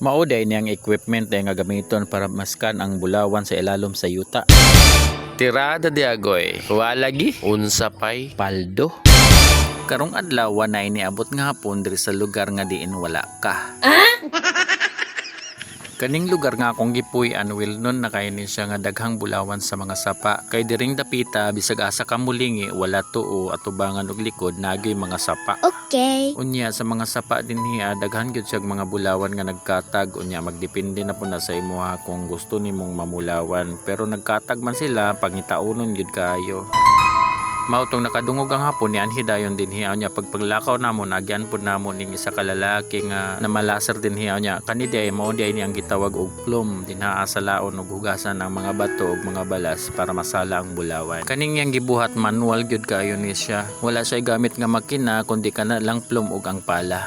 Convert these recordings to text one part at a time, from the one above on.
Mauday niyang equipment nga gamiton para maskan ang bulawan sa ilalom sa yuta. Tirada di agoy. Walagi. Unsa pay. Paldo. Karong adlaw na iniabot nga hapon diri sa lugar nga diin wala ka. Kaning lugar nga akong gipuy-an nun nakaini siya nga daghang bulawan sa mga sapa. Kay diring dapita bisag asa ka mulingi wala tuo atubangan og likod nagyoy mga sapa. Okay. Unya sa mga sapa din hiya daghan gyud siya mga bulawan nga nagkatag. Unya magdepende na po na sa imuha kung gusto nimong mamulawan. Pero nagkatag man sila pangitaunon gyud kaayo. Mautong nakadungog ang hapon ni anhi dayon din hiyaw niya pagpaglakaw namon agyan pud namon ning isa ka lalaki nga namalaser din hiyaw niya kani day mao di niyang gitawag og plum dinhaa sa laon ug hugasan ang mga bato ug mga balas para masala ang bulawan. Kaning yang gibuhat manual gyud kaayo ni siya. Wala siya gamit nga makina kundi kana lang plum ug ang pala.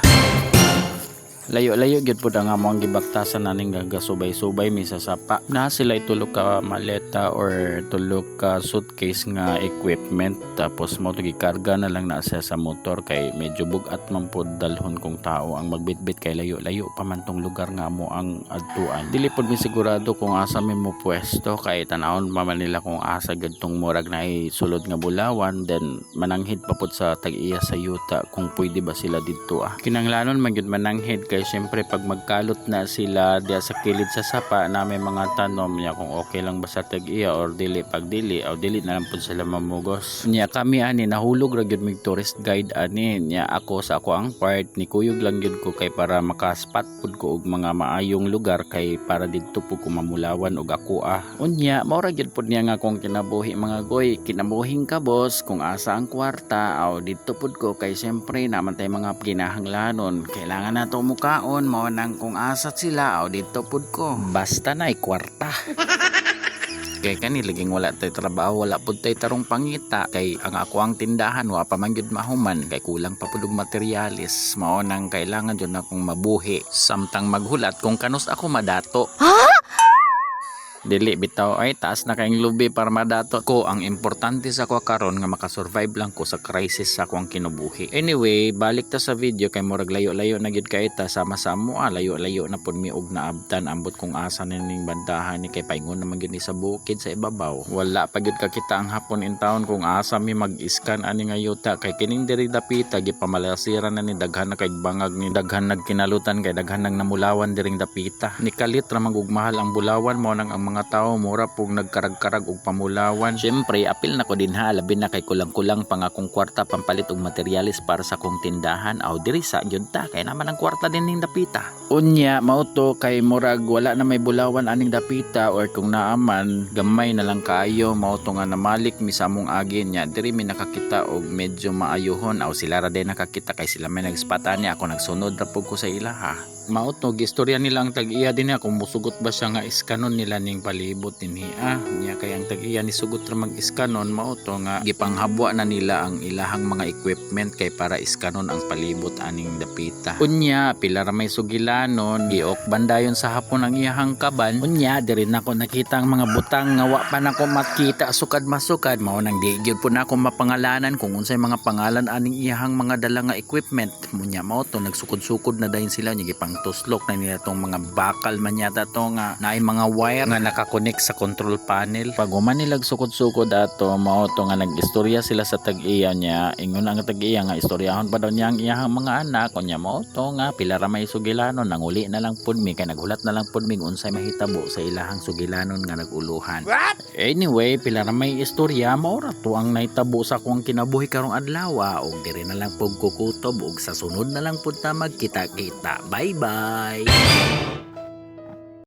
Layo-layo gyud pud ang among gibaktasan naning gagasubay-subay mi sa sapa. Na sila tulo ka maleta or tulo ka suitcase nga equipment tapos mo gikarga na lang na siya sa motor kay medyo bugat man pud dalhon kung tao ang magbitbit kay layo-layo pa man tong lugar nga mo ang adtuan. Dili pud mi sigurado kung asa mi mo pwesto kay tan-awon pa man nila kung asa gyud tong murag na sulod nga bulawan then mananghid pa pud sa tag-iya sa yuta kung pwede ba sila didto Kinanglanon man gyud mananghid kay syempre pag magkalot na sila diya sa kilid sa sapa na may mga tanom niya kung okay lang ba sa tag-iya or dili pag dili o dili na lang po sila mamugos niya kami ani nahulog ra gyud mig tourist guide ani niya ako sa ako ang part ni kuyog lang gyud ko kay para makaspot pud ko og mga maayong lugar kay para didto pud ko mamulawan og ako unya mao ra gyud pud niya nga kung kinabuhi mga goy kinabuhing ka boss kung asa ang kwarta aw didto pud ko kay syempre naman tay mga kinahanglanon kailangan nato mo kaon mao nang kung asat sila o dito pud ko basta na kwarta. Kay kani laging wala tay trabaho wala pud tay tarong pangita kay ang ako ang tindahan wa pa man gyud mahuman kay kulang pa pud og materialis mao nang kailangan jud akong mabuhi samtang maghulat kung kanus ako madato. Dili bitaw ay taas na kayong lubi para madato ko ang importante sa ako karon nga makasurvive lang ko sa crisis sa akong kinabuhi. Anyway, balik ta sa video kay murag layo-layo na gid kay ta sama-samo layo-layo na pud mi og naabtan ambot kung asa ning bandahan ni kay paingon naman gid ni sa bukid sa ibabaw. Wala pa gyud kakita ang hapon in town kung asa mi mag-scan ani nga yuta kay kining diri dapita gipamalasiran na ni daghan na kay bangag ni daghan nagkinalutan kay daghan nang namulawan diring dapita. Nikalit ra magugmahal ang bulawan mo nang ang mga tao mura pug nagkarag-karag og pamulawan. Syempre apil na ko dinha labi na kay kulang-kulang pang akong kwarta pampalit og materialis para sa akong tindahan aw diri sa gyud ta kay naman ang kwarta din ning dapita. Unya mao to kay murag wala na may bulawan aning dapita or kung naaman gamay na lang kaayo mao to nga namalik mi sa among agi nya diri mi nakakita og medyo maayohon aw sila ra din nakakita kay sila may nagspatan niya ako nagsunod ra pug ko sa ilaha. Mao to gistorya nila ang tag-iya din niya kung musugot ba siya nga iskanon nila ning palibot niya niya kay ang tag-iya ni sugot ra mag-iskanon mao to nga gipanghabwa na nila ang ilahang mga equipment kay para iskanon ang palibot aning dapita. Unya pila ra may sugilanon giok bandayon sa hapon ang iyahang kaban. Unya diri nako nakita ang mga butang nga wa pa nako makita sukad masukad mao nang di gyud po nako mapangalanan kung unsay mga pangalan aning iyahang mga dala nga equipment. Unya mao to nagsukod-sukod na dayon sila niya gipang tuslok na nila tong mga bakal man yata to nga naay mga wire nga nakakonek sa control panel. Pag human nilag sukod-sukod ato mao to nga nag-istorya sila sa tag-iya niya ingon ang tag-iya nga istoryahon pa daw niya ang iyang mga anak kunya mao to nga pila ra may sugilanon nanguli na lang pud mi kay naghulat na lang pud mi unsay mahitabo sa ilahang sugilanon nga naguluhan. Anyway pila ra may istorya mao ra to ang nahitabo sa akong kinabuhi karong adlaw og diri na lang pud kukutob og sa sunod na lang pud ta magkita-kita. Bye bye.